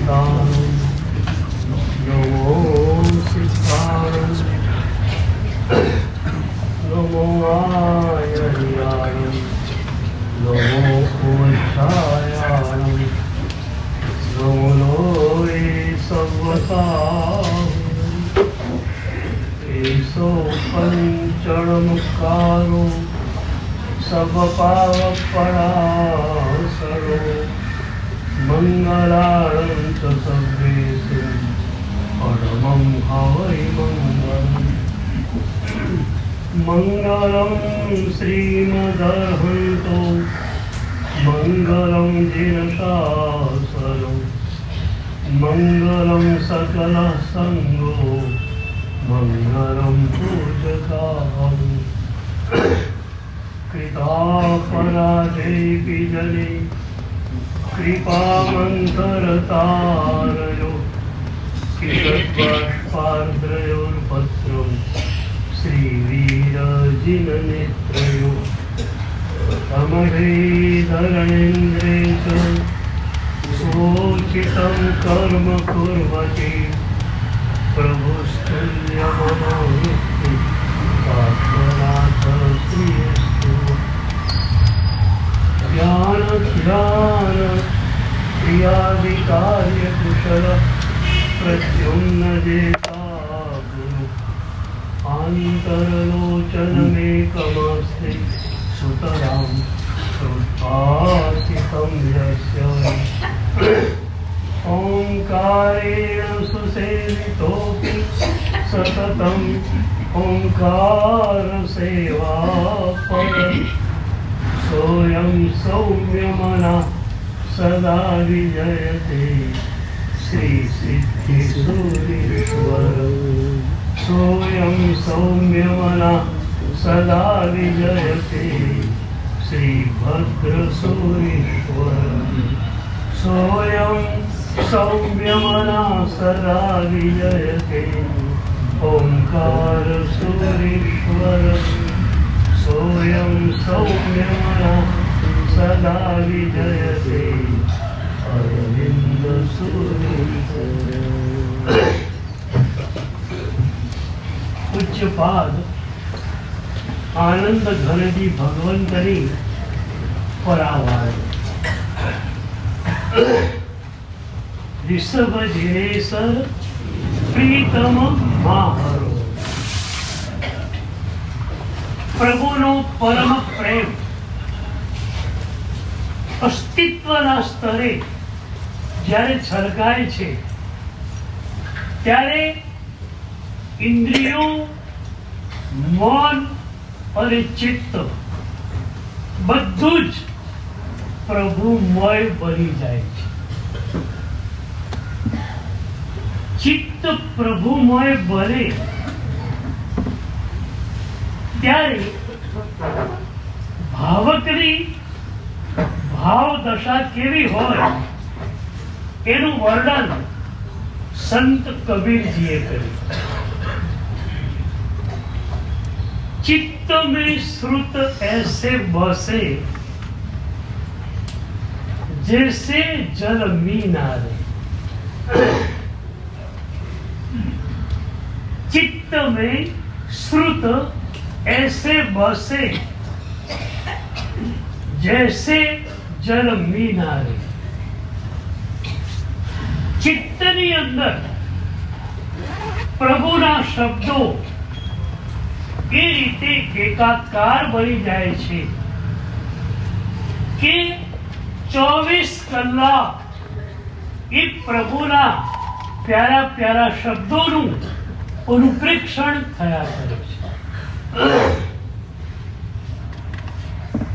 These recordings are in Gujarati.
दानम नमो सिद्धानम नमो आयर्याणम नमो ओषायाणम नमो लोए सर्वसाहु एसो पंचणमुखारो सब पाप परासरो मंगलार्णं च सर्वेषु परमं हवै मंगलम् मंगलं श्रीमदर्हन्तो मंगलं जिनशासनो मंगलं सकलः संगो मंगलं पूजकाम् कृतापराधेऽपि जने कृपामन्तरतारयो कितद्बाष्पार्द्रयोर्पत्रं श्रीवीरजिननेत्रयो तमधेधरणेन्द्रे च सोचितं कर्म कुर्वते प्रभुस्तुल्यमनोरुक्ति साक्षात् श्रीस्तु ज्ञान क्रियादिकार्य कुशल प्रद्युम्न जेता गुरु आन्तरलोचनमेकमस्ति सुतरां कृपार्चितं यस्य ओंकारेण सुसेवितोऽपि सततं ओंकार सेवा पर सोऽयं सौम्यमना सदा विजयते श्री सिद्धेश्वरेश्वर सोऽयं सौम्यमना सदा विजयते श्री भद्रसूरीश्वर सोऽयं सौम्यमना सदा विजयते ओंकार सूरीश्वर सोऽयं सौम्यमना सदा विजयते अरविंद सूरीश्वर। पूज्यपाद आनंद घनजी भगवंतनी परावार ऋषभ जिनेसर प्रीतम महारो પ્રભુનો પરમ પ્રેમ અસ્તિત્વના સ્તરે જ્યારે છલકાય છે ત્યારે ઇન્દ્રિયો મન અને ચિત્ત બધું જ પ્રભુમય બની જાય છે. ચિત્ત પ્રભુમય બને ત્યારે ભાવકની ભાવ દશા કેવી હોય એનું વર્ણન સંત કબીરજીએ કર્યું. चित्त में श्रुत ऐसे बसे जैसे जल मीनारे. चित्त में श्रुत ऐसे बसे जैसे जल मीनारे. चित्तनी अंदर प्रभुना शब्दों એ રીતે એકાકાર બની જાય છે કે 24 કલાક એ પ્રભુના પ્યારા પ્યારા શબ્દોનું અનુપ્રેક્ષણ થયા કરે છે.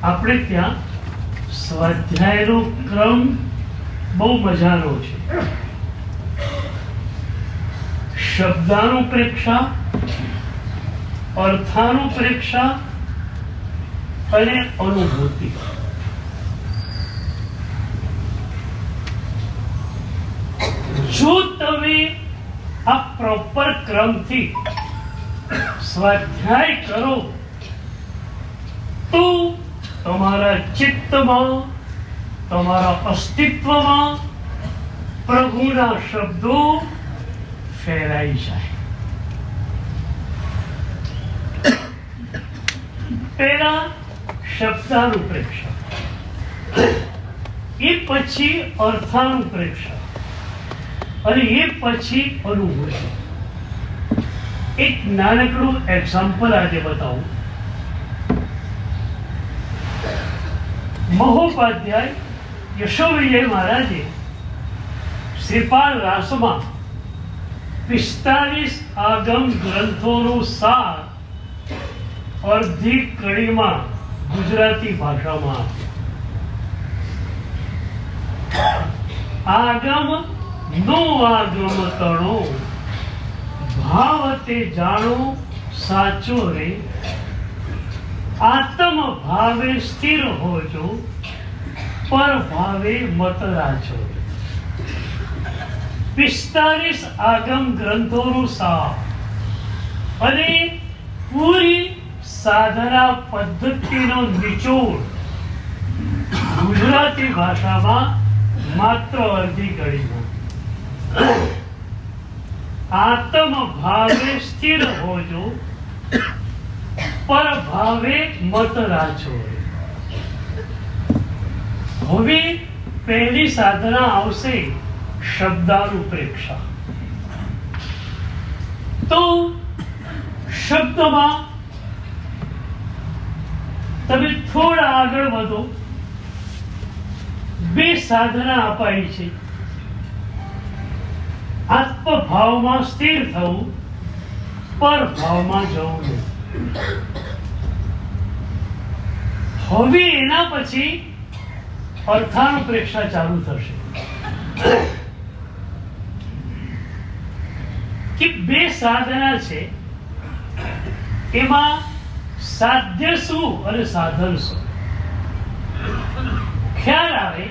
આપણે ત્યાં સ્વાધ્યાયનો ક્રમ બહુ મજાનો છે. શબ્દાનુપ્રેક્ષા, અર્થાનુપ્રેક્ષા અને અનુભૂતિ. જો તમે આ પ્રોપર ક્રમથી સ્વાધ્યાય કરો તો તમારા ચિત્તમાં, તમારા અસ્તિત્વમાં પ્રભુના શબ્દો ફેલાઈ જાય. પેલા શબ્દાનુપ્રેક્ષા, એ પછી અર્થાનુપ્રેક્ષા અને એ પછી અનુભૂતિ. એક નાનકડું એક્ઝામ્પલ આજે બતાવું. મહોપાધ્યાય યશો વિજય મહારાજે શ્રીપાલ રાસમાં 45 આગમ ગ્રંથોનું સાર અડધી કડીમાં ગુજરાતી ભાષામાં આપ્યું. આગમ નો આગમ તણો ભાવ તે જાણો સાચો રે, આત્મ ભાવે સ્થિર હોજો પર ભાવે મત રાચો. 45 આગમ ગ્રંથોનું સાર અને પૂરી સાધના પદ્ધતિનો નિચોડ ગુજરાતી ભાષામાં માત્ર અડધી કડીમાં. આત્મ ભાવે સ્થિર હોજો પર ભાવે મત રાચો. હવે પહેલી સાધના આવશે શબ્દાનુપ્રેક્ષા. તો શબ્દમાં તમે થોડા આગળ વધો. બે સાધના અપાઈ છે. આત્મભાવમાં સ્થિર થવું, પર ભાવમાં જવું નહીં. હવે એના પછી અર્થાનુપ્રેક્ષા ચાલુ થશે કે બે સાધના છે, એમાં સાધ્ય શું અને સાધન શું. ખ્યાલ આવે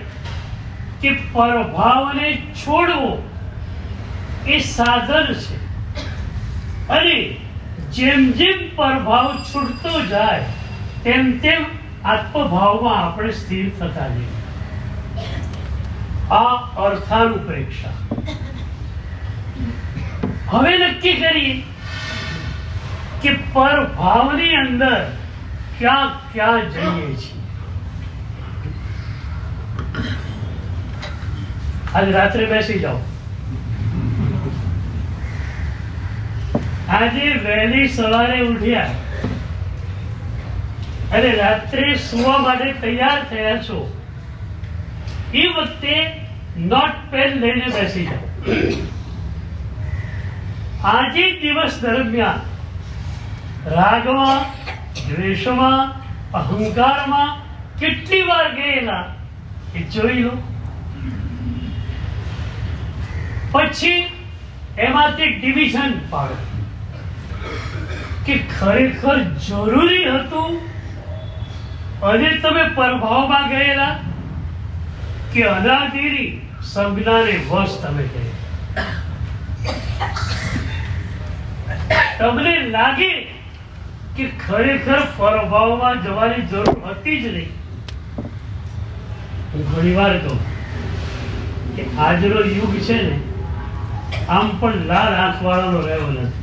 કે પરભાવને છોડવો એ સાધન છે અને જેમ જેમ પરભાવ છૂટતો જાય તેમ તેમ આત્મભાવમાં આપણે સ્થિર થતા જઈએ. આ અર્થાનુપ્રેક્ષા. હવે નક્કી કરીએ કે પરભાવની અંદર ક્યાં ક્યાં જઈએ છીએ. આજે રાત્રે બેસી જાઓ. આજે વહેલી સવારે ઉઠ્યા અને રાત્રે સુવા માટે તૈયાર થયા છો, એ વખતે નોટ પેન લઈને બેસી જાઓ. આજે દિવસ દરમિયાન રાગમાં, દ્વેષમાં, અહંકારમાં કેટલી વાર ગયેલા એ જોઈ લો. પછી એમાંથી ડિવિઝન પાડો કે ખરેખર જરૂરી હતું અને તમે પ્રભાવમાં ગયેલા કે અનાદિની સંજ્ઞાને વશ તમે ગયા. તમને લાગે કે ખરેખર પ્રભાવમાં જવાની જરૂર હતી જ નહીં. હું ઘણી વાર કહું કે આજનો યુગ છે ને, આમ પણ લાલ આંખ વાળાનો રહ્યો નથી.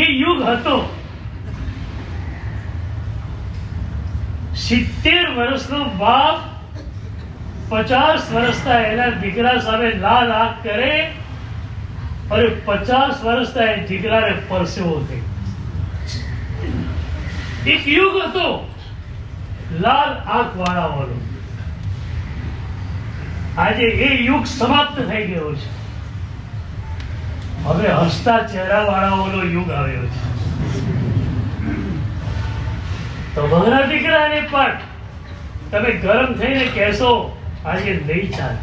એ યુગ હતો 70 વર્ષનો બાપ 50 વર્ષના એના દીકરા સામે લાલ આંખ કરે અને 50 વર્ષના એ દીકરાને પરસેવો થઈ. એક યુગ હતો લાલ આંખ વાળાવાનો. આજે એ યુગ સમાપ્ત થઈ ગયો છે. હવે હસતા ચહેરા વાળાઓનો યુગ આવ્યો છે. તમારા દીકરાને પણ તમે ગરમ થઈને કહેશો આજે નહીં ચાલે.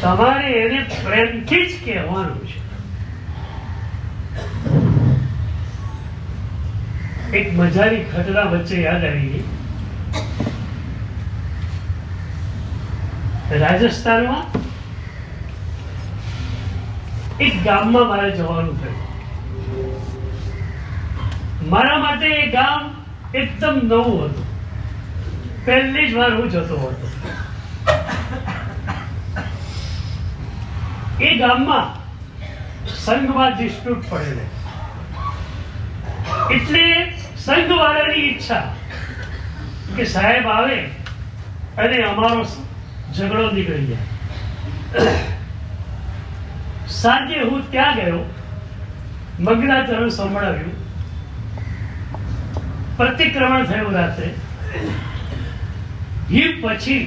તમારે એને પ્રેમથી જ કહેવાનું છે. એક મજાની ઘટના વચ્ચે યાદ આવી ગઈ. રાજસ્થાનમાં એક ગામમાં મારે જવાનું થયું. મારા માટે એ ગામ એકદમ નવું હતું. પહેલી જ વાર હું જતો હતો. એ ગામમાં સંઘમાં ડિસ્પ્યુટ પડેલો, એટલે સંઘવાળાની ઈચ્છા કે સાહેબ આવે અને અમારો ઝઘડો નીકળી જાય. સાંજે હું ત્યાં ગયો, મંગળાચરણ સંભળાવ્યું, પ્રતિક્રમણ થયું રાત્રે. એ પછી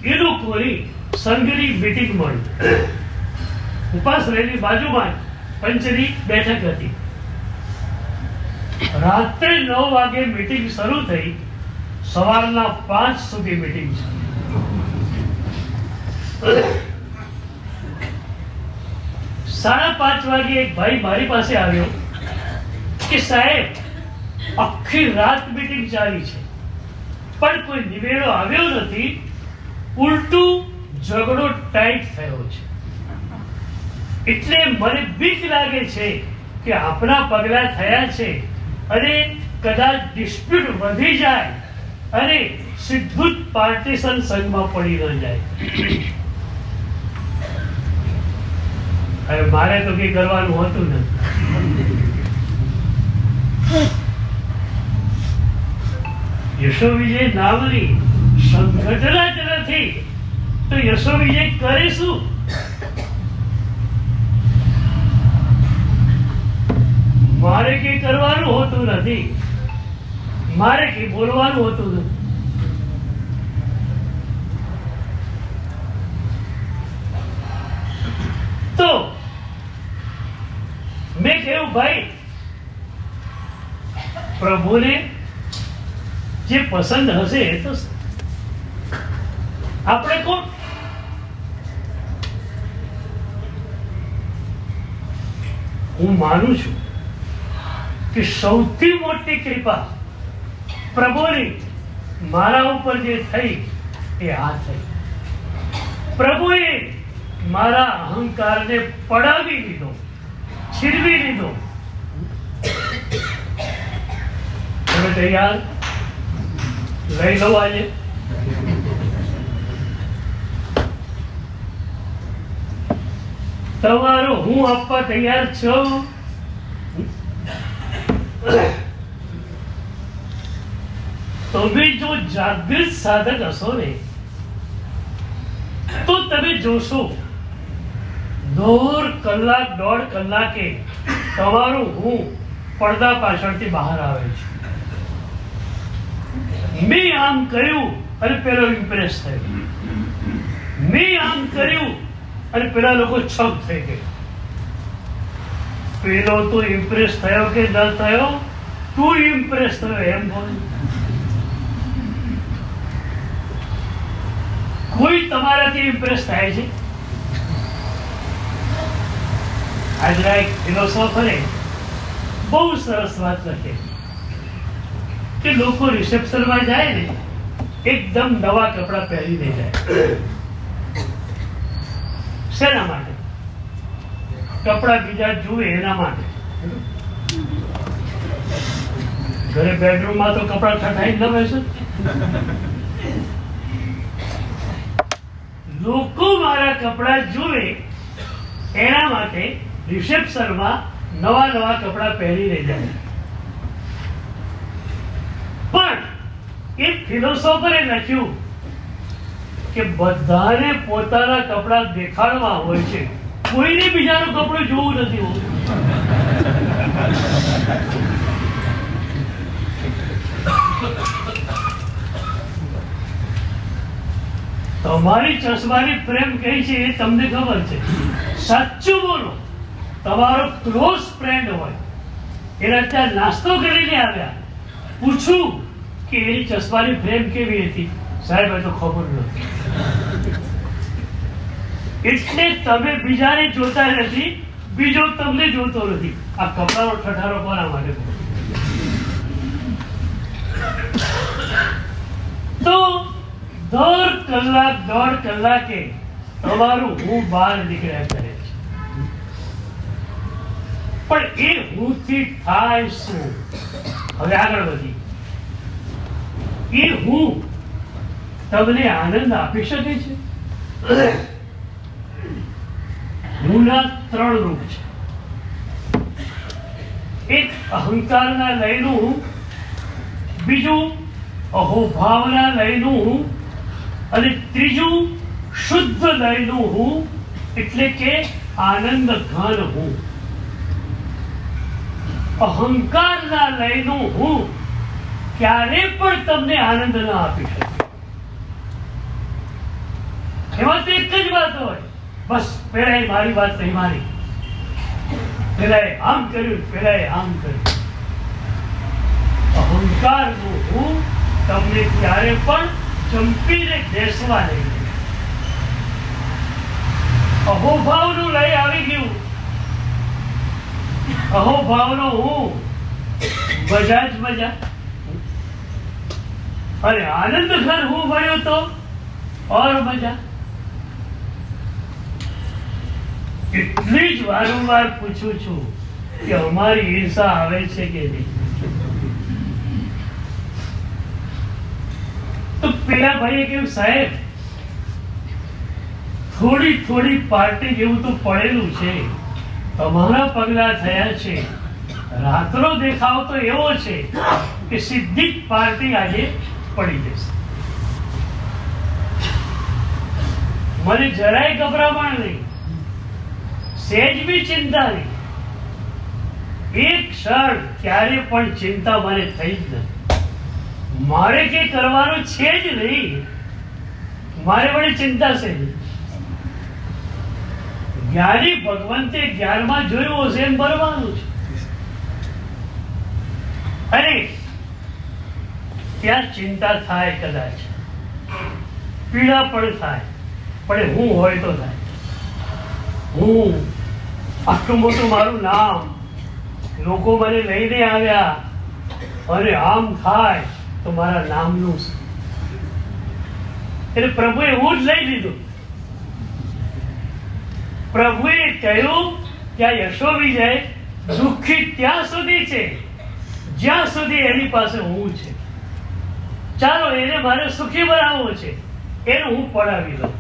એ લોકોની સંઘની મીટિંગ મળી. ઉપાશ્રયની બાજુમાં પંચની બેઠક હતી. રાત્રે 9 વાગે મીટિંગ શરૂ થઈ, સવારના 5 સુધી મીટિંગ છે. 5:30 વાગે એક ભાઈ મારી પાસે આવ્યો કે સાહેબ, આખી રાત મીટિંગ ચાલી છે પણ કોઈ નિવેડો આવ્યો નથી, ઉલટું ઝઘડો ટાઈટ થયો છે, એટલે મને બીક લાગે છે કે આપણા પગલા થયા છે અને કદાચ ડિસ્પ્યુટ વધી જાય અને સીધું જ પાર્ટીશન સંઘમાં પડી ન જાય. હવે મારે તો કઈ કરવાનું હતું નથી. યશો વિજય નામની સંગઠન જ નથી તો યશો વિજય કરે શું? મારે કઈ કરવાનું હોતું નથી, મારે કઈ બોલવાનું હોતું નથી. તો મેં કહ્યું ભાઈ, પ્રભુને જે પસંદ હશે એ તો આપણે કોણ? હું માનું છું કે સૌથી મોટી કૃપા પ્રભુની મારા ઉપર જે થઈ એ આ થઈ. પ્રભુએ મારા અહંકારને પડાવી લીધો, છીરવી લીધો. તમે તૈયાર? લઈ લો આજે. તમારો હું આપવા તૈયાર છું. તમે જો જાગૃત સાધક હશો ને તો તમે જોશો 1.5 કલાકે તમારું હું પડદા પાછળથી બહાર આવે છે. મેં આમ કર્યું અને પેલો ઇમ્પ્રેસ થયો, મેં આમ કર્યું અને પેલા લોકો છક થઈ ગયા. પેલો તો ઇમ્પ્રેસ થયો કે ન થયો, તું ઇમ્પ્રેસ થયો એમ બોલ. કોઈ તમારાથી ઇમ્પ્રેસ થાય છે? આજના એક ફિલોસોફરે બહુ સરસ વાત લખી કે લોકો રિસેપ્શનમાં જાય ને એકદમ નવા કપડા પહેરીને જાય. શેના માટે? કપડા બીજા જુએ એના માટે. ઘરે બેડરૂમમાં તો કપડા ઠઠાઈ ન બેસે. લોકો મારા કપડા જુએ એના માટે રિસેપ્શનમાં નવા કપડા પહેરીને જાય. પણ એક ફિલોસોફરે લખ્યું કે બધાને પોતાના કપડા દેખાડવા હોય છે, કોઈને બીજાનું કપડું જોવું નથી હોતું. તમારી ચશ્માની ફ્રેમ કઈ છે એ તમને ખબર છે. સાચું બોલો, તમારો ક્લોઝ ફ્રેન્ડ હોય એના ત્યાં નાસ્તો કરીને આવ્યા, પૂછું કે એની ચશ્માની ફ્રેમ કેવી હતી? સાહેબ એ તો ખબર નથી. એટલે તમે બીજાને જોતા નથી, બીજો તમને જોતો નથી. આ કપડાનો ઠઠારો કોના માટે? તો 1.5 કલાકે તમારું હું બહાર નીકળ્યા કરે છે. પણ એ હુંથી થાય શું? હવે આગળ વધી. એ હું તમને આનંદ આપી શકે છે? હુંના ત્રણ રૂપ છે. એક અહંકારના લયનું, બીજું અહોભાવના લયનું અને ત્રીજું શુદ્ધ લયનું હું, એટલે કે આનંદ ઘન હું. અહંકારના લયનું હું ક્યારે પણ તમને આનંદ ન આપી શકે. એમાં તો એક જ વાત હોય, બસ પેલા મારી વાત નહીં માની, પેલા આમ કર્યું, પેલા આમ કર્યું. અહંકારનું હું તમને ક્યારે પણ ચંપીને બેસવા નહીં દે. અહોભાવનું લય આવી ગયું. અહોભાવનો હું મજા જ મજા, અને આનંદ ઘર હું મળ્યો તો ઓર મજા. એટલી જ વારંવાર પૂછું છું કે અમારી ઈર્ષા આવે છે કે નહીં. તો પેલા ભાઈએ કહ્યું, સાહેબ થોડી થોડી પાર્ટી જેવું તો પડેલું છે, તમારા પગલા થયા છે, રાતનો દેખાવ તો એવો છે કે સીધી જ પાર્ટી આજે પડી જશે. મને જરાય ગભરામણ નહીં, સહેજ બી ચિંતા નહીં. એક ક્ષણ ક્યારે પણ ચિંતા મને થઈ જ નથી. મારે કે કરવાનું છે જ નહીં, મારે વળી ચિંતા છે નહીં. જ્ઞાની ભગવંતે 11માં જોયું હશે એમ બનવાનું છે. અને ત્યાં ચિંતા થાય, કદાચ પીડા પણ થાય, પણ હું હોય તો થાય. હું આટલું મોટું મારું નામ, લોકો મને લઈને આવ્યા, અને આમ થાય તો મારા નામનું એટલે પ્રભુએ હું જ લઈ લીધું. પ્રભુએ કહ્યું કે આ યશો વિજય દુઃખી ત્યાં સુધી છે જ્યાં સુધી એની પાસે હું છે. ચાલો એને મારે સુખી બનાવવો છે, એનું હું પડાવી લઉં.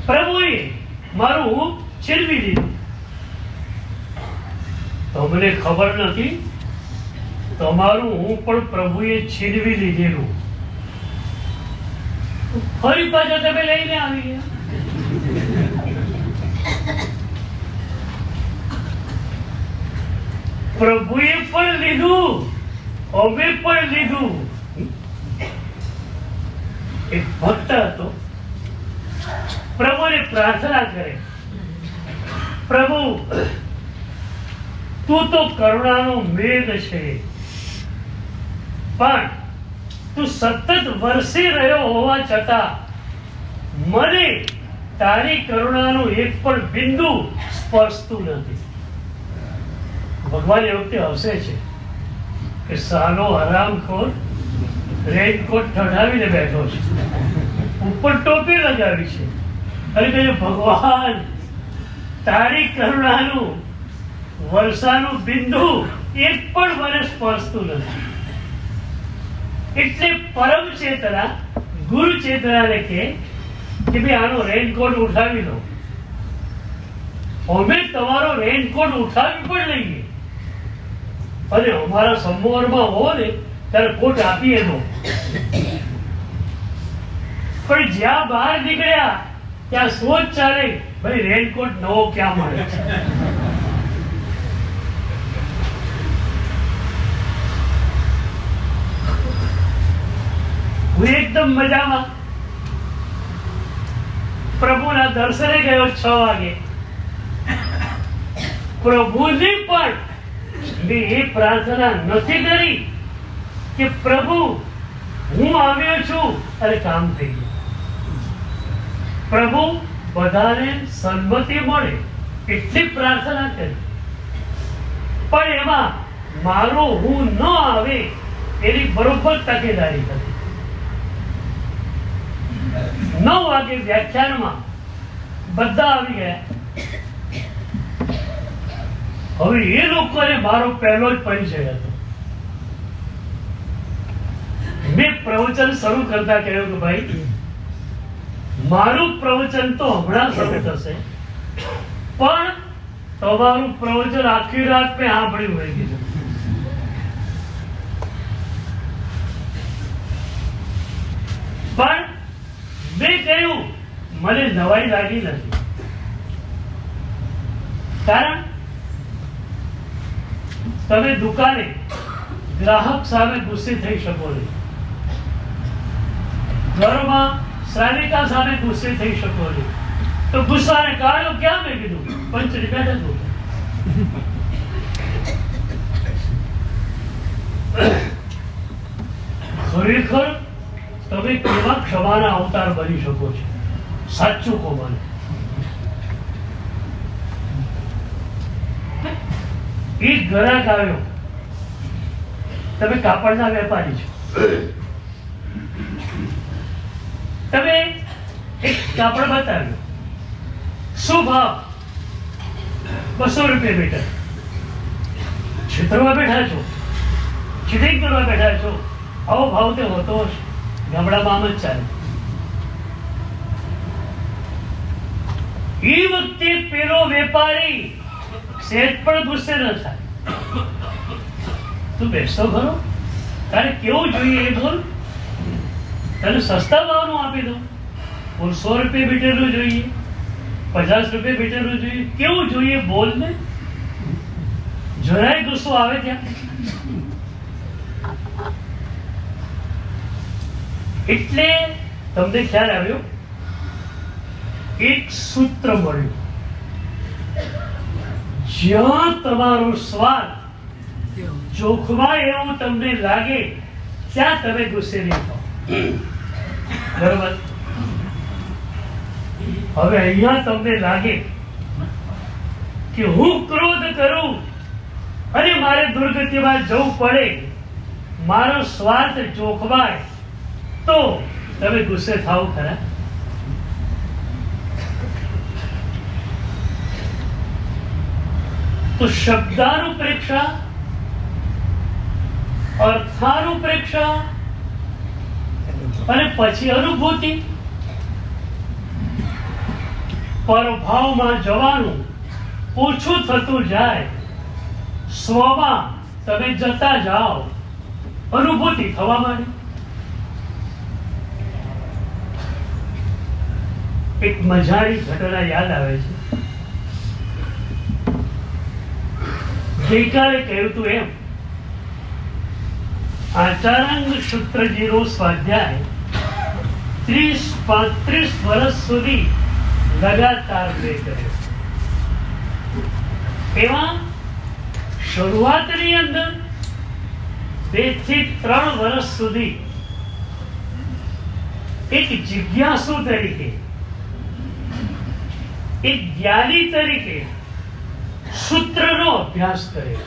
પ્રભુએ મારું હું છીનવી લીધું. તમને ખબર નથી, તમારું હું પણ પ્રભુએ છીનવી લીધેલું. ફરી પાછા તમે લઈને આવી ગયા. પ્રભુએ પણ લીધું, અમે પણ લીધું. એક ભક્ત હતો, પ્રભુને પ્રાર્થના કરે, પ્રભુ તું તો કરુણાનો મેઘ છે, પણ તું સતત વરસી રહ્યો હોવા છતાં મને તારી કરુણાનું એક પણ બિંદુ સ્પર્શતું નથી. ભગવાન એ વખતે હસે છે કે સાલો હરામખોર રેનકોટ ઠંડાવીને બેઠો છે, ઉપર ટોપી લગાવી છે, અને કહે ભગવાન તારી કરુણાનું વર્ષાનું બિંદુ એક પણ મને સ્પર્શતું નથી. એટલે પરમ ચેતના ગુરુ ચેતનાને કે ભાઈ આનો રેનકોટ ઉઠાવી લો. અમે તમારો રેનકોટ ઉઠાવી પણ લઈએ, અને અમારા સંમોહનમાં હો ને ત્યારે કોટ આપીએ દો. પણ જ્યાં બહાર નીકળ્યા ત્યાં સોચ ચાલે, ભાઈ રેનકોટ નવો ક્યાં મળે છે. હું એકદમ મજામાં પ્રભુના દર્શને ગયો 6 વાગે. પ્રભુની પણ મેં એ પ્રાર્થના નથી કરી કે પ્રભુ હું આવ્યો છું અને કામ થઈ ગયું. પ્રભુ બધાને સન્મતિ મળે એટલી પ્રાર્થના કરી, પણ એમાં મારો હું ન આવે એની બરોબર તકેદારી હતી. 9 વાગે વ્યાખ્યાનમાં બધા આવી ગયા. હવે એ લોકોને મારો પહેલો જ પરિચય હતો. મેં પ્રવચન શરૂ કરતા કહ્યું કે ભાઈ મારું પ્રવચન તો હમણાં શરૂ થશે, પણ તમારું પ્રવચન આખી રાત મેં સાંભળ્યું હોય કીધું. પણ મેં કહ્યું મને નવાઈ લાગી નથી. કારણ તમે દુકાને ગ્રાહક સામે ગુસ્સે થઈ શકો નહીં, ઘરમાં શ્રાવિકા સામે ગુસ્સે થઈ શકો નહીં. તો ગુસ્સાને કાઢો ક્યાં? મેં કીધું પંચની બેઠક. ખરેખર તમે કેવા ક્ષમાના અવતાર બની શકો છો? સાચું કહો મને. એક ગ્રાહક આવ્યો, તમે કાપડના વેપારી છો, તમે એક કાપડ બતાવ્યું, શું ભાવ? 200 રૂપિયા મીટર. છેતરવા બેઠા છો, ચીટિંગ કરવા બેઠા છો. આવો ભાવ તે હોતો હશે ગામડામાં, આમ જ ચાલે. એ વખતે પેલો વેપારી સહેજ પણ ગુસ્સે ન થાય. તું બેસતો ખરો, તારે કેવું જોઈએ એ બોલ, તને સસ્તા ભાવનું આપી દઉં. બોલ 100 રૂપિયા મીટરનું જોઈએ, 50 રૂપિયા મીટરનું જોઈએ, કેવું જોઈએ બોલ ને. જરાય ગુસ્સો આવે ત્યાં. એટલે તમને ખ્યાલ આવ્યો, એક સૂત્ર મળ્યું, જ્યાં તમારો સ્વાદ જોખમાય એવું તમને લાગે ત્યાં તમે ગુસ્સે નહીં થાઓ. બરોબર? હવે અહીંયા તમને લાગે કે હું ક્રોધ કરું અને મારે દુર્ગતિમાં જવું પડે, મારો સ્વાર્થ જોખમાય, તો તમે ગુસ્સે થાવ ખરા? તો શબ્દાનુપ્રેક્ષા, અર્થાનુપ્રેક્ષા અને પછી અનુભૂતિ, પરભાવમાં જવાનું ઓછું થતું જાય, સ્વમાં તમે જતા જાઓ, અનુભૂતિ થવા માંડે. એક મજાની ઘટના યાદ આવે છે. ગઈકાલે કહ્યું હતું એમ, આચારાંગ સૂત્રજીનો સ્વાધ્યાય 30-35 વર્ષ સુધી લગાતાર મેં કર્યો. એમાં શરૂઆતની અંદર 2 થી 3 વર્ષ સુધી એક જિજ્ઞાસુ તરીકે, એક જ્ઞાની તરીકે સૂત્રનો અભ્યાસ કર્યો.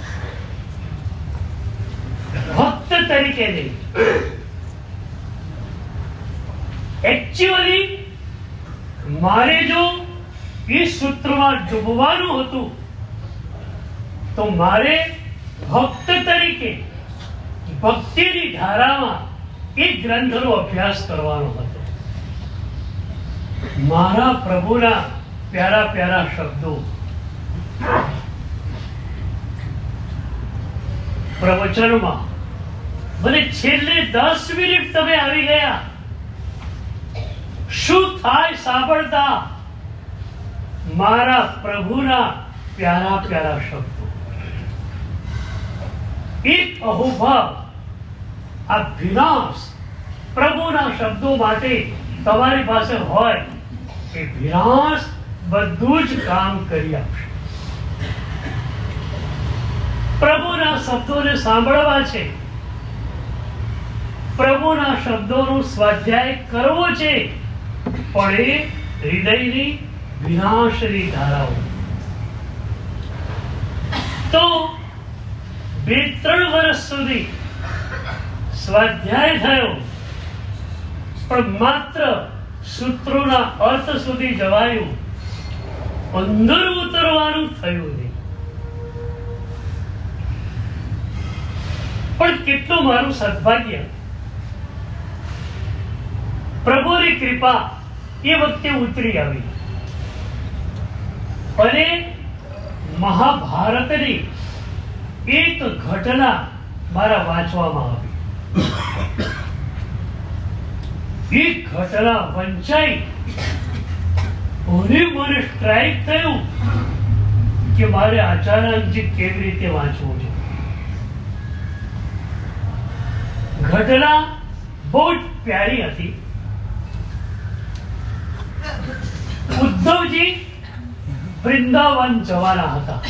ભક્ત તરીકે નહીં. એકચ્યુઅલી મારે જો એ સૂત્રમાં ડૂબવાનું હતું તો મારે ભક્ત તરીકે ભક્તિની ધારામાં એ ગ્રંથનો અભ્યાસ કરવાનો હતો. મારા પ્રભુના પ્યારા પ્યારા શબ્દો પ્રવચનમાં મને છેલ્લે 10 મિનિટ તમે આવી ગયા. શું થાય સાંભળતા? મારા પ્રભુના પ્યારા પ્યારા શબ્દો. એક અહોભાવ, આ વિનાશ પ્રભુના શબ્દો માટે તમારી પાસે હોય, એ વિનાશ બધું જ કામ કરી આપશે. પ્રભુના શબ્દોને સાંભળવા છે, પ્રભુના શબ્દોનો સ્વાધ્યાય કરવો છે, પણ એ હૃદયની વિનાશની ધારાઓ. તો 2-3 વર્ષ સુધી સ્વાધ્યાય થયો, પણ માત્ર સૂત્રોના અર્થ સુધી જવાયું, અંદર ઉતરવાનું થયું નહીં. પણ કેટલું મારું સદભાગ્ય, પ્રભુની કૃપા એ વખતે ઉતરી આવી. અને મહાભારતની એક ઘટના મારા વાંચવામાં આવી. એક ઘટના વંચાઈ અને મને સ્ટ્રાઇક થયું કે મારે આચાર્યજી કેવી રીતે વાંચવું છે. ઘટના બહુ જ પ્યારી હતી. ઉદ્ધવજી વૃંદાવન જવાના હતા.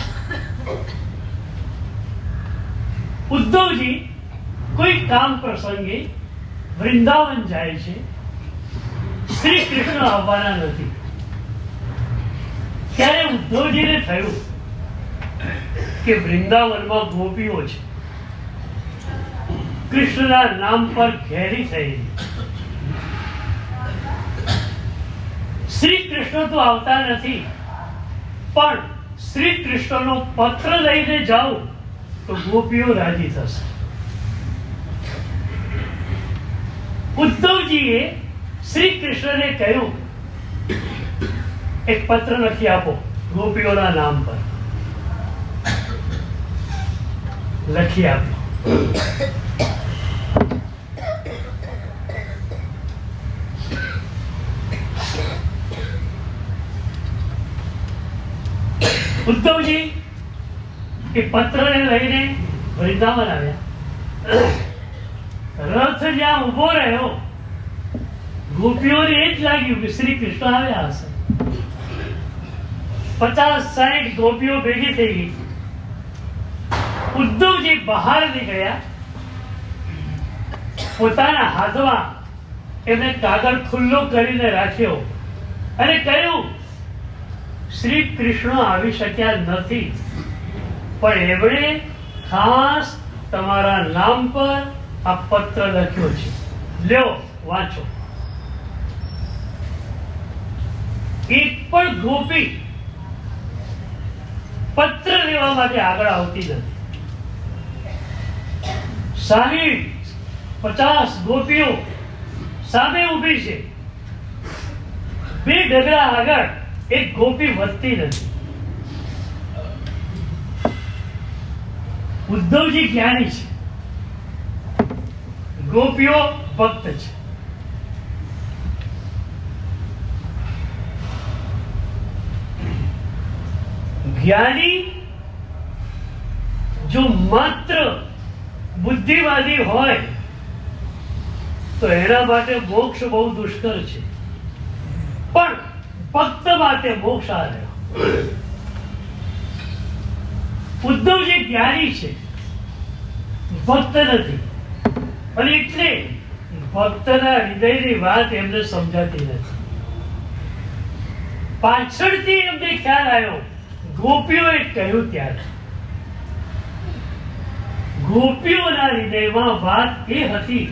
ઉદ્ધવજી કોઈ કામ પ્રસંગે વૃંદાવન જાય છે. શ્રી કૃષ્ણ આવવાના નથી. ત્યારે ઉદ્ધવજીને થયું કે વૃંદાવનમાં ગોપીઓ છે, કૃષ્ણના નામ પર ઘેરી થયેલી. શ્રી કૃષ્ણ તો આવતા નથી, પણ શ્રી કૃષ્ણનો પત્ર લઈને જાઓ તો ગોપીઓ રાજી થશે. ઉદ્ધવજીએ શ્રી કૃષ્ણને કહ્યું, એક પત્ર લખી આપો ગોપીઓના નામ પર. લખી આપ્યો. ઉદ્ધવજી એ પત્રને લઈને વૃંદાવન આવ્યા. રથ જ્યાં ઉભો રહ્યો, ગોપીઓને એ જ લાગ્યું કે શ્રી કૃષ્ણ આવ્યા હશે. 50-60 ગોપીઓ ભેગી થઈ ગઈ. ઉદ્ધવજી બહાર નીકળ્યા. પોતાના હાથમાં એમને કાગળ ખુલ્લો કરીને રાખ્યો અને કહ્યું, શ્રી કૃષ્ણ આવી શક્યા નથી, પણ એમણે ખાસ તમારા નામ પર આ પત્ર લખ્યો છે, લ્યો વાંચો. એક પણ ગોપી પત્ર લેવા માટે આગળ આવતી નથી. 60-50 ગોપીઓ સામે ઊભી છે. 2 ડગલા આગળ એક ગોપી વધતી નથી. ઉદ્ધવજી જ્ઞાની છે, ગોપીઓ ભક્ત છે. જ્ઞાની જો માત્ર બુદ્ધિવાદી હોય તો એના માટે મોક્ષ બહુ દુષ્કર છે, પણ ભક્ત માટે મોક્ષ આ રહ્યો. ઉદ્ધવજી જ્ઞાની છે, ભક્ત નથી, અને એટલે ભક્તના હૃદયની વાત એમને સમજાતી નથી. પાછળથી એમને ખ્યાલ આવ્યો, ગોપીઓએ કહ્યું ત્યારે. ગોપીઓના હૃદયમાં વાત એ હતી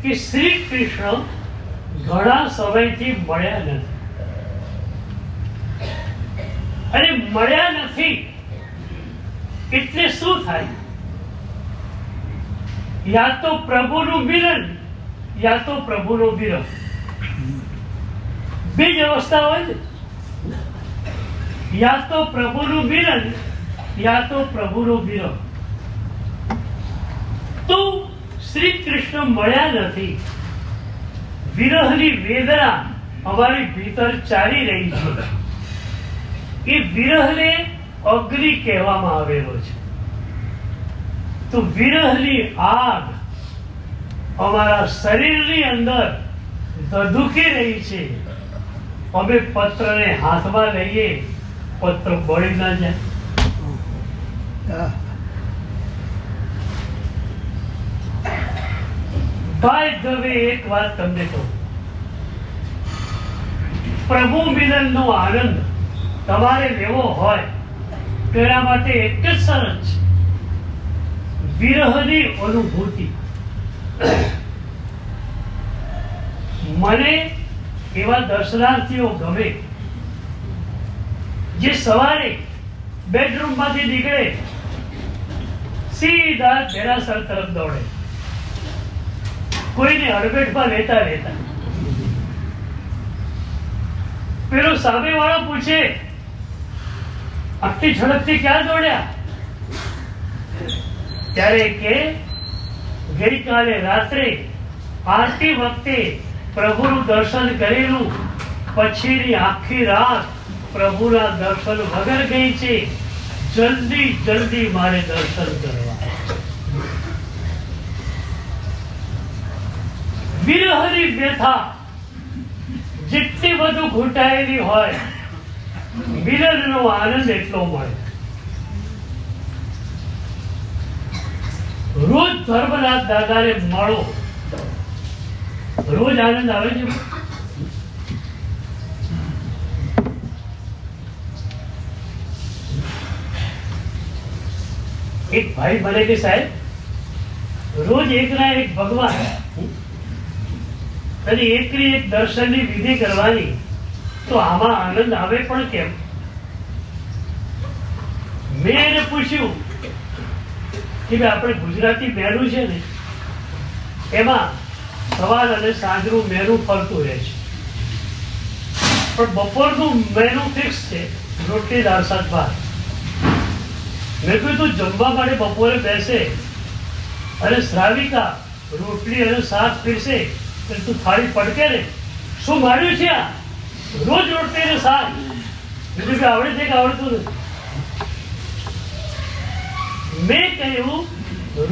કે શ્રી કૃષ્ણ ઘણા સમયથી મળ્યા નથી, અને મળ્યા નથી એટલે શું થાય? યા તો પ્રભુનું મિલન, યા તો પ્રભુનો વિરહ. બે જ અવસ્થા હોય છે. યા તો પ્રભુનું મિલન, યા તો પ્રભુનો વિરહ. તો શ્રી કૃષ્ણ મળ્યા નથી. વિરહની વેદના અમારી ભીતર ચાલી રહી છે. એ વિરહને અગ્નિ કહેવામાં આવેલો છે. તો વિરહની આગ અમારા શરીરની અંદર ધધુકી રહી છે. અમે પત્રને હાથમાં લઈએ, પત્ર બળી ના જાય. બાય ધ વે, એક વાત તમને કહું, પ્રભુ મિલનનો આનંદ તમારે લેવો હોય તો એના માટે એક જ શરત છે, વિરહની અનુભૂતિ. મને એવા દર્શનાર્થીઓ ગમે જે સવારે બેડરૂમમાંથી નીકળે, સીધા દેરાસર તરફ દોડે, કોઈને અડબેટમાં લેતા પેલો સામે વાળો પૂછે, આટલી ઝડપથી ક્યાં દોડ્યા? ત્યારે કે ગઈકાલે રાત્રે આરતી વખતે પ્રભુનું દર્શન કરેલું, પછીની આખી રાત પ્રભુના દર્શન વગર ગઈ છે. જલ્દી જલ્દી મારે દર્શન કરવા. વિરહની વ્યથા જેટલી વધુ ઘૂંટાયેલી હોય, મિલનનો આનંદ એટલો મળે. રોજ ધર્મનાથ દાદાને મળો, રોજ આનંદ આવે છે. એક ભાઈ બોલે કે સાહેબ, રોજ એકના એક ભગવાન અને એકની એક દર્શનની વિધિ કરવાની, તો આમાં આનંદ આવે પણ કેમ? મેં એને પૂછ્યું કે આપણે ગુજરાતી મેનુ છે ને, એમાં સવાર અને સાંજનું મેનુ ફરતું રહે છે, પણ બપોરનું મેનુ ફિક્સ છે, રોટલી દાળ શાક ભાત. મેં કહ્યું તું જમવા માટે બપોરે બેસે અને શ્રાવિકા રોટલી અને શાક પીરસે, તું થાળી પડકે ને, શું માર્યું છે આ? રોજ રોટલી અને શાક. બીજું કે આવડે છે કે આવડતું નથી? મેં કહ્યું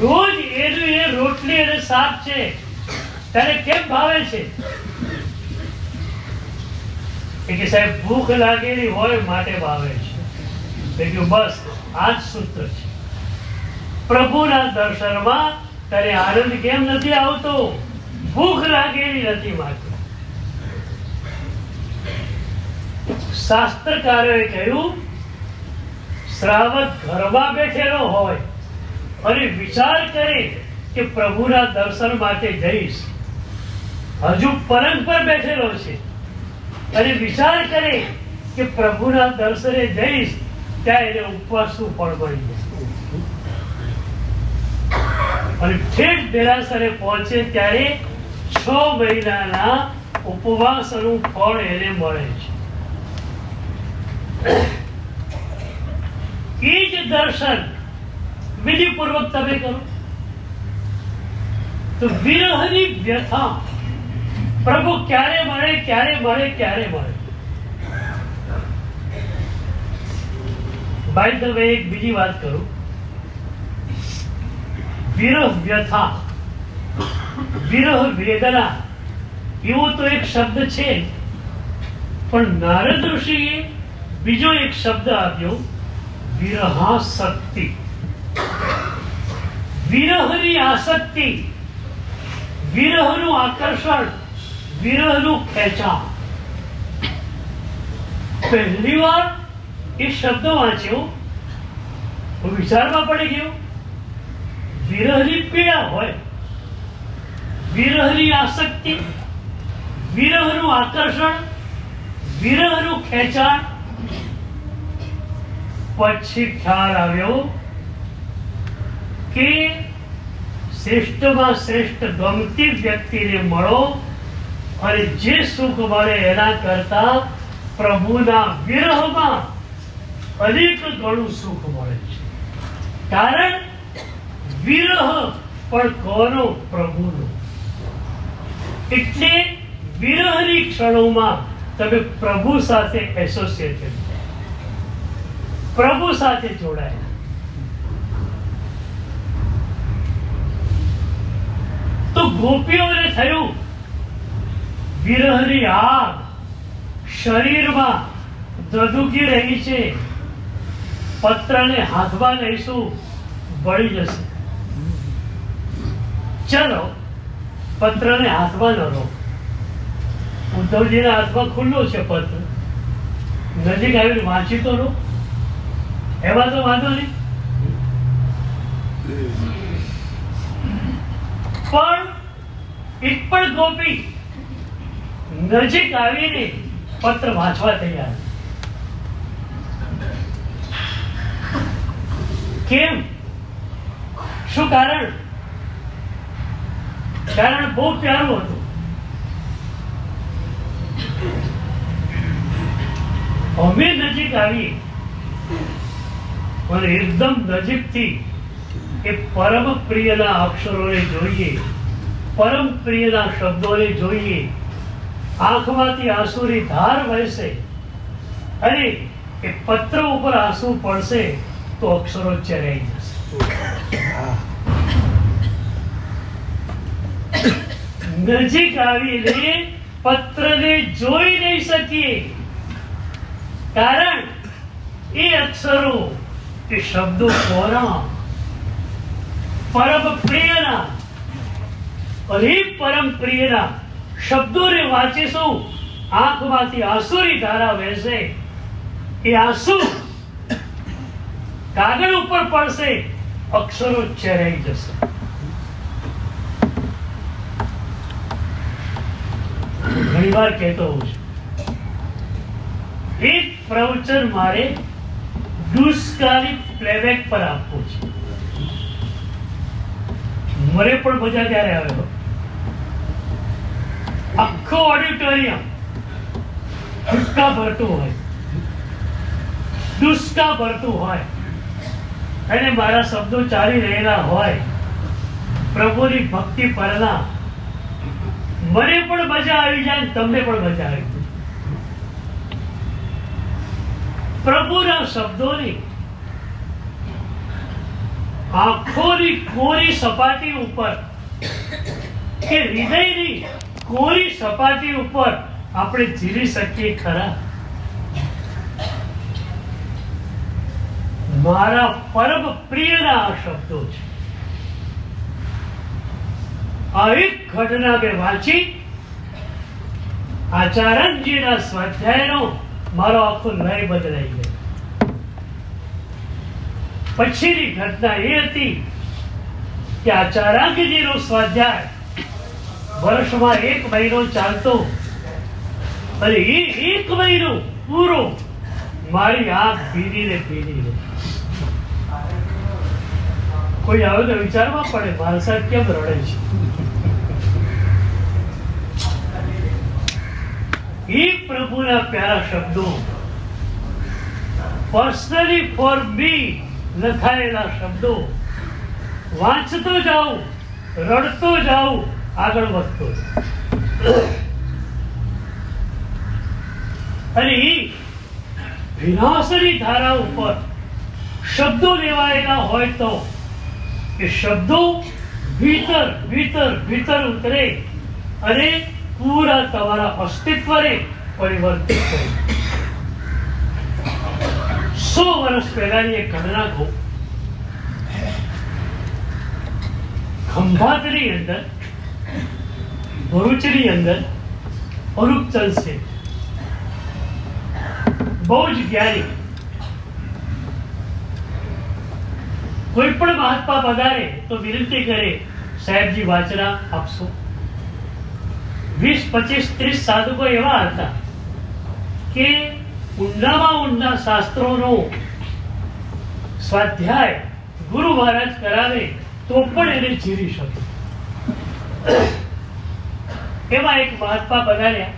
રોજ એનું એ રોટલી અને શાક છે, ત્યારે કેમ ભાવે છે? કે સાહેબ ભૂખ લાગેલી હોય માટે ભાવે છે. બસ આ જ સૂત્ર છે. પ્રભુના દર્શનમાં ત્યારે આનંદ કેમ નથી આવતો? ભૂખ લાગેલી નથી માટે. શાસ્ત્રકારોએ કહ્યું, શ્રાવક ઘરમાં બેઠેલો હોય અને વિચાર કરે કે પ્રભુના દર્શન માટે જઈશ, હજુ પલંગ પર બેઠેલો છે અને વિચાર કરે કે પ્રભુના દર્શને જઈશ, ત્યાં એને ઉપવાસનું ફળ મળી જાય. અને ઠેઠ દેરાસરે પહોંચે ત્યારે 6 મહિનાના ઉપવાસનું ફળ એને મળે છે. એ જ દર્શન વિધિપૂર્વક તમે કરો તો વિરહની વ્યથા પ્રભુ ક્યારે મળે, ક્યારે મળે, ક્યારે મળે. બાય ધ વે, એક બીજી વાત કરું. વિરહ વ્યથા, વિરહ વેદના એવો તો એક શબ્દ છે, પણ નારદ ઋષિએ બીજો એક શબ્દ આપ્યો, વિરહાસક્તિ. વિરહની આસક્તિ, વિરહનું આકર્ષણ, વિરહનું ખેંચાણ. પહેલી વાર એ શબ્દ વાંચ્યો, વિચારમાં પડી ગયો. વિરહની પીડા હોય, વિરહની આસક્તિ, વિરહનું આકર્ષણ, વિરહનું ખેંચાણ. પછી ખ્યાલ આવ્યો કે શ્રેષ્ઠમાં શ્રેષ્ઠ ગમતી વ્યક્તિને મળો અને જે સુખ મળે એના કરતા પ્રભુના વિરહમાં અનેક ગણું સુખ મળે છે. કારણ વિરહ પણ કોનો? પ્રભુનો. એટલે વિરહની ક્ષણોમાં તમે પ્રભુ સાથે એસોસિએટેડ, પ્રભુ સાથે જોડાયા. તો ગોપીઓને થયું વિરહની આગ શરીરમાં ધધુકી રહી છે, પત્રને હાથમાં લઈશું બળી જશે. ચલો પત્રને હાથમાં ન લો. ઉદ્ધવજીના હાથમાં ખુલ્લું છે પત્ર, નજીક આવીને વાંચી તો લો, એમાં તો વાંધો નહીં. પણ એક પણ ગોપી નજીક આવીને પત્ર વાંચવા તૈયાર. કેમ? શું કારણ? કારણ બહુ પ્યારું હતું. અમે નજીક આવીએ પણ એકદમ નજીકથી એ પરમ પ્રિયના અક્ષરોને જોઈએ, પરમ પ્રિયના શબ્દોને જોઈએ, આંખમાંથી આંસુની ધાર વહેશે અને એ પત્ર ઉપર આંસુ પડશે તો અક્ષરો ચરાઈ જશે. નજીક આવીને પત્રને જોઈ નહીં શકીએ, કારણ એ અક્ષરો, એ શબ્દો કોના? પરમ પ્રિયના. અને પરમ પ્રિયના શબ્દોને વાંચીશું, આંખમાંથી આંસુની ધારા વહેશે. એ આંસુ કાગળ ઉપર પડશે, અક્ષરો ચરાઈ જશે. ઘણી વાર કહેતો હોઉં છું, એક પ્રવચન મારે દુષ્કારી પ્લેબેક પર આપવું છે. મને પણ મજા ત્યારે આવ્યો. આખો ઓડિટોરિયમ દુષ્કા ભરતું હોય, દુષ્કા ભરતું હોય અને મારા શબ્દો ચાલી રહેલા હોય પ્રભુની ભક્તિ પરના, મને પણ મજા આવી જાય, તમને પણ મજા આવી જાય. પ્રભુના શબ્દોની આંખોની કોરી સપાટી ઉપર કે હૃદયની કોરી સપાટી ઉપર આપણે જીવી શકીએ ખરા? મારા પરમ પ્રિયના આ શબ્દો છે. આ એક ઘટના મેં વાંચી, આચાર્યજીના સ્વાધ્યાયનો મારો આખો લય બદલાઈ ગયો. પછીની ઘટના એ હતી કે આચાર્યજીનો સ્વાધ્યાય વર્ષમાં 1 મહિનો ચાલતો અને એ 1 મહિનો પૂરો મારી આંખ ભીનીને ભીનીને. કોઈ આવે તો વિચારવા પડે, મારા સાહેબ કેમ રડે છે? એ પ્રભુના પ્યારા શબ્દો, પર્સનલી ફોર મી લખાયેલા શબ્દો વાંચતો જાઉં, રડતો જાઉં, આગળ વધતો. અને એ વિનાશની ધારા ઉપર શબ્દો લેવાયેલા હોય તો એ શબ્દો ભીતર ભીતર ભીતર ઉતરે અને પૂરા તમારા અસ્તિત્વને પરિવર્તિત કરે. 100 વર્ષ પહેલાની એક ઘટના કહું. ખંભાતની અંદર, ભરૂચની અંદર અરૂપચંદ શેઠ બહુ જ જ્ઞાની, કોઈ પણ મહાત્મા પધારે તો વિનંતી કરે, સાહેબજી વાચના આપશો. 20, 25, 30 સાધકો એવા હતા કે ઊંડામાં ઊંડા શાસ્ત્રોનો સ્વાધ્યાય ગુરુ મહારાજ કરાવે તો પણ એને જીરી શકે. એમાં એક મહાત્મા પધાર્યા.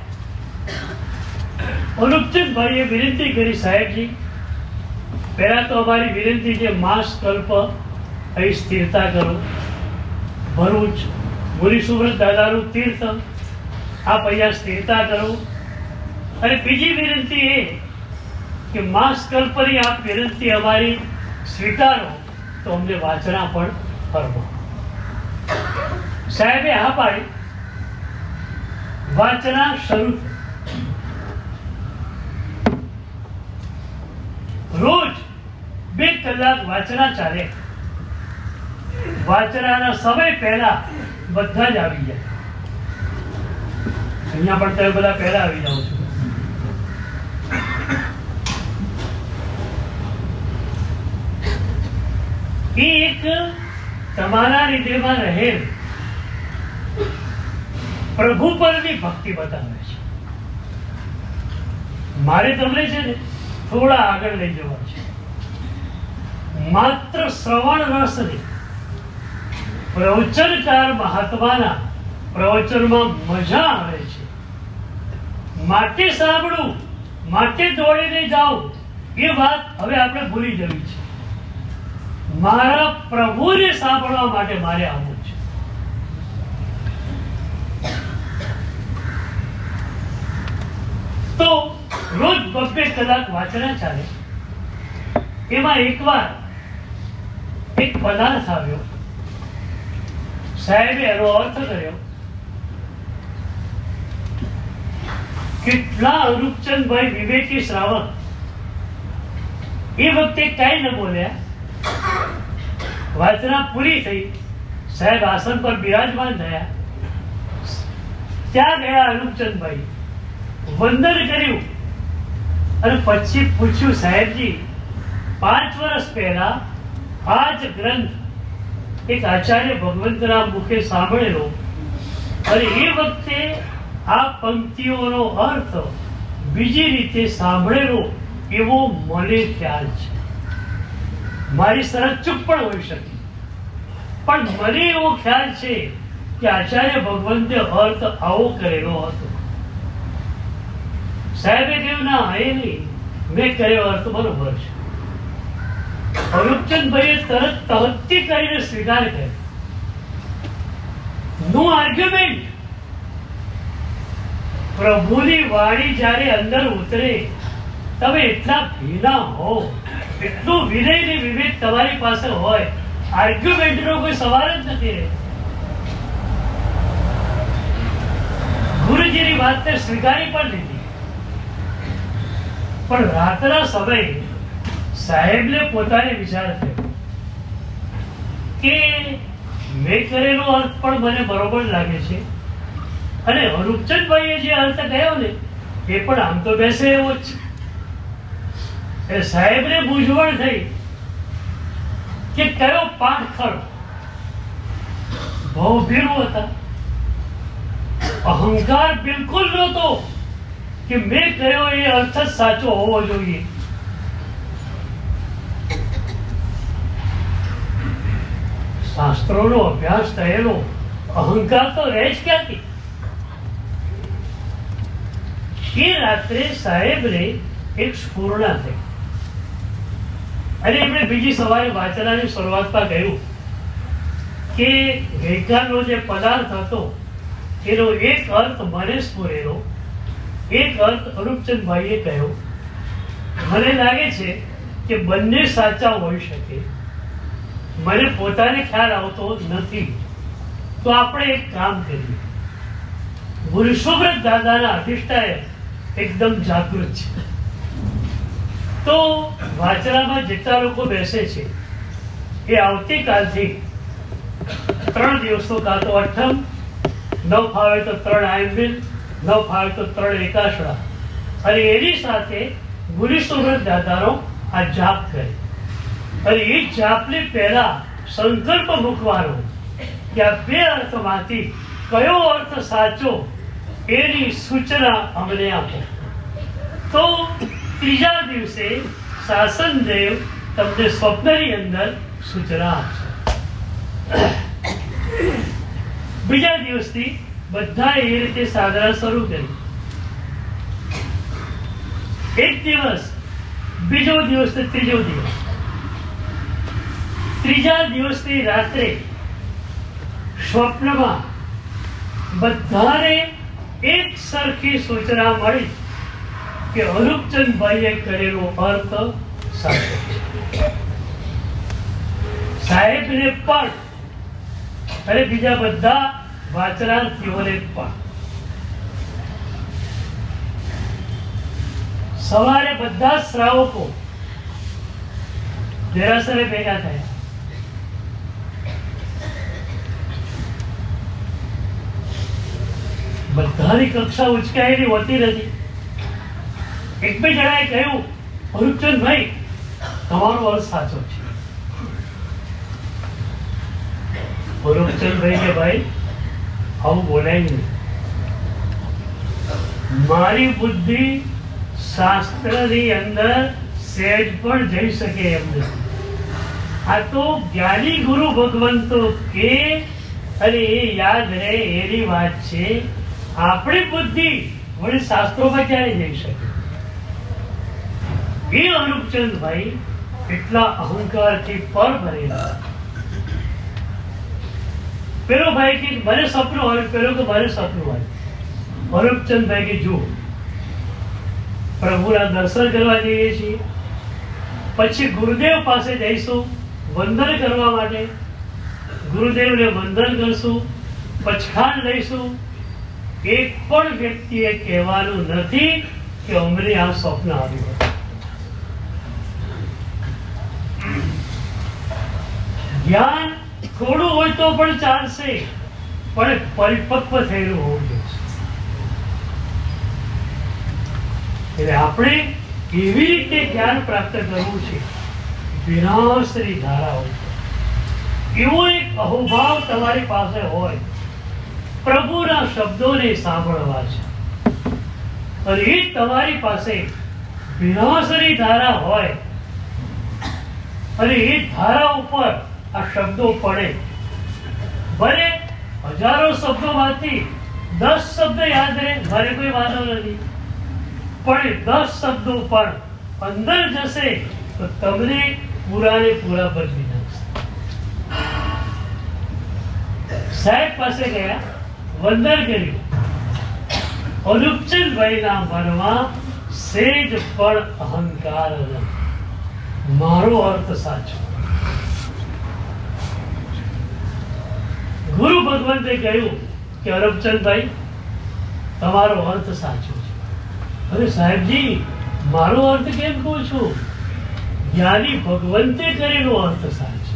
અનુપચંદભાઈએ વિનંતી કરી, સાહેબજી પહેલા તો અમારી વિનંતી છે, માસ કલ્પ અહીં સ્થિરતા કરો. ભરૂચ મુનિ સુવ્રત દાદાનું તીર્થ, આપ અહીંયા સ્થિરતા કરો. અને બીજી વિનંતી એ કે માસ કલ્પની આપ વિનંતી અમારી સ્વીકારો તો અમને વાચના પણ ફરવો. સાહેબે હા પાડી. વાચના શરૂ થઈ. રોજ 2 કલાક વાચના ચાલે. વાચનાના સમય પહેલા બધા જ આવી જાય. અહીંયા પણ તમે બધા પહેલા આવી જાઓ છો. એ એક તમારા હૃદયમાં રહેલ પ્રભુ પરની ભક્તિ બતાવે છે. મારે તમને છે ને થોડા આગળ લઈ જવા છે. માત્ર શ્રવણ રસ નહીં, પ્રવચનકાર મહાત્માના પ્રવચનમાં મજા આવે છે માટે સાંભળું, માટે દોડીને જાઉં એ વાત હવે આપણે ભૂલી જવી છે. મારા પ્રભુને સાંભળવા માટે મારે આવવું છે. તો રોજ 2 કલાક વાંચના ચાલે. એમાં એકવાર એક પદાર્થ આવ્યો, સાહેબે એનો અર્થ કર્યો. કેટલા અરૂપચંદભાઈ વિવેકી શ્રાવક એ વખતે કઈ ન બોલ્યા. વાચના પૂરી થઈ, સાહેબ આસન પર બિરાજમાન થયા. ત્યાં ગયા અરૂપચંદભાઈ, વંદન કર્યું અને પછી પૂછ્યું, સાહેબજી 5 વર્ષ પહેલા આ જ ગ્રંથ એક આચાર્ય ભગવંતના મુખે સાંભળેલો અને એ વખતે આ પંક્તિઓનો અર્થ બીજી રીતે સાંભળેલો એવો મને ખ્યાલ છે. મારી શરત ચૂપ પણ હોઈ શકે, પણ મને એવો ખ્યાલ છે કે આચાર્ય ભગવંતે અર્થ આવો કરેલો હતો. સાહેબે કહ્યું, ના એ નહીં, મેં કર્યો અર્થ બરોબર છે. અરૂપચંદભાઈએ તરત તહત્તી કરીને સ્વીકાર કર્યો. નો આર્ગ્યુમેન્ટ. પ્રભુની વાણી જ્યારે અંદર ઉતરે, તમે એટલા ભીના હો, એટલું વિનય ને વિવેક તમારી પાસે હોય, આર્ગ્યુમેન્ટનો કોઈ સવાલ જ નથી રહેતો. ગુરુજીની વાતને સ્વીકારી પણ લીધી. પણ રાતના સમયે સાહેબને પોતાને વિચાર થયો કે મેં કરેલો અર્થ પણ મને બરોબર લાગે છે અને અરૂપચંદભાઈએ જે અર્થ કહ્યો ને એ પણ આમ તો બેસે એવો જ છે. એ સાહેબને મૂંઝવણ થઈ કે કયો પાઠ ખરો. બહુ ભીરું હતા, અહંકાર બિલકુલ નહોતો કે મેં કહ્યો એ અર્થ જ સાચો હોવો જોઈએ. શાસ્ત્રોનો અભ્યાસ થયેલો અહંકાર તો રહે જ ક્યાંથી. એ રાત્રે સાહેબને એક સ્ફૂર્ણા થઈ અને એમણે બીજી સવારે વાંચનાની શરૂઆતમાં કહ્યું કે ગઈકાલનો જે પદાર્થ હતો એનો એક અર્થ મને સ્ફુરેલો, એક અર્થ અરૂપચંદભાઈએ કહ્યો. મને લાગે છે કે બંને સાચા હોઈ શકે. મને પોતાને ખ્યાલ આવતો નથી. તો આપણે એક કામ કરીએ. ગુરુસુબ્રત દાદાના અધિષ્ઠાય એકદમ જાગૃત છે. તો વાચનામાં જેટલા લોકો બેસે છે એ આવતીકાલથી 3 દિવસ તો કાં તો અઠમ, 9 ફાવે તો 3 આયંબિલ, 9 ફાવે તો 3 એકાશડા અને એની સાથે ગુરુસુબ્રત દાદાનો આ જાપ કરે. અને એ જાપને પહેલા સંકલ્પ મૂકવાનો કે આ 2 અર્થમાંથી કયો અર્થ સાચો એની સૂચના અમને આપો. તો 3જા દિવસે શાસનદેવ તમને સ્વપ્નની અંદર સૂચના આપશે. બીજા દિવસથી બધા એ રીતે સાધના શરૂ કરી. એક દિવસ, બીજો દિવસ ને ત્રીજો દિવસ. 3જા દિવસની રાત્રે સ્વપ્નમાં બધાને એક સરખી સૂચના મળી કે અરૂપચંદભાઈએ કરેલો અર્થ સાચો છે. સાહેબને પણ અને બીજા બધા વાચનાર્થીઓને પણ. સવારે બધા શ્રાવકો દેરાસરે ભેગા થયા. બધાની કક્ષા ઉચકાયેલી હોતી નથી. 1-2 જણાએ કહ્યું, અરૂપચંદભાઈ તમારો અર્થ સાચો છે. અરૂપચંદભાઈ કે ભાઈ આવું બોલાય નહીં. મારી બુદ્ધિ શાસ્ત્રની અંદર સહેજ પણ જઈ શકે એમ નથી. આ તો જ્ઞાની ગુરુ ભગવંતો કે અને એ યાદ રહે એની વાત છે. આપણી બુદ્ધિ વળી શાસ્ત્રોમાં ક્યારે જઈ શકે. એ અનુપચંદભાઈ એટલા અહંકારથી પર ભરેલા. પેલો ભાઈ કે મને સપનું આવ્યું, પેલો કે મારે સપનું આવ્યું. અનુપચંદભાઈ કે જુઓ, પ્રભુના દર્શન કરવા જઈએ છીએ, પછી ગુરુદેવ પાસે જઈશું વંદન કરવા માટે, ગુરુદેવને વંદન કરશું, પચખાણ લઈશું. એક પણ વ્યક્તિએ કહેવાનું નથી કે અમને આ સ્વપ્ન આવ્યું. જ્ઞાન થોડું હોય તો પણ ચાલશે, પણ પરિપક્વ થયેલું હોવું જોઈએ. એટલે આપણે કેવી રીતે જ્ઞાન પ્રાપ્ત કરવું છે, વિનાશની ધારા હોય એવો એક અહોભાવ તમારી પાસે હોય, પ્રભુના શબ્દોને સાંભળવા છે, અને એ તમારી પાસે વિનાશની ધારા હોય, અને એ ધારા ઉપર આ શબ્દો પડે, ભલે હજારો શબ્દોમાંથી 10 શબ્દ યાદ રહે, મારે કોઈ વાંધો નથી, પણ 10 શબ્દો પણ અંદર જશે તો તમને પૂરાને પૂરા બદલી નાખશે. સાહેબ પાસે ગયા, વંદન કર્યું. અનુપચંદભાઈના મનમાં સેજ પણ અહંકાર નથી. મારો અર્થ સાચો. ગુરુ ભગવંતે કહ્યું કે અનુપચંદભાઈ તમારો અર્થ સાચો છે. અરે સાહેબજી, મારો અર્થ કેમ કહું છું? જ્ઞાની ભગવંતે કરેલો અર્થ સાચો.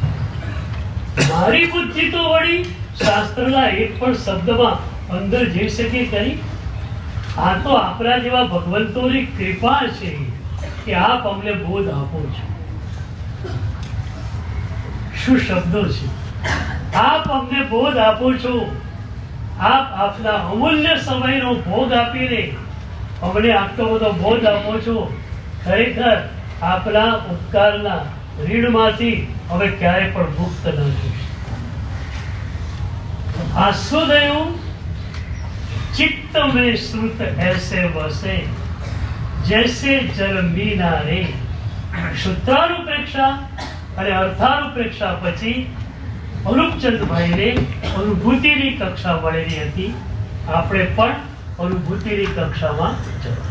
મારી બુદ્ધિ તો વળી શાસ્ત્રના એક પણ શબ્દમાં અંદર જઈ શકે કરી? આ તો આપણા જેવા ભગવંતોની કૃપા છે કે આપ અમને બોધ આપો છો. શું શબ્દો છે! આપ અમને બોધ આપો છો. આપ આપના અમૂલ્ય સમયનો ભોગ આપીને અમને આટલો બધો બોધ આપો છો. ખરેખર આપના ઉપકારના ઋણમાંથી હવે ક્યારે પણ મુક્ત ન થઈશું. આસ્વદયું चित्त में श्रुत ऐसे वसे जैसे जल मीना रे. શુદ્ધાનુપ્રેક્ષા અને અર્થાનુપ્રેક્ષા પછી અનુપચંદભાઈને અનુભૂતિની કક્ષા મળેલી હતી. આપણે પણ અનુભૂતિની કક્ષામાં જવા.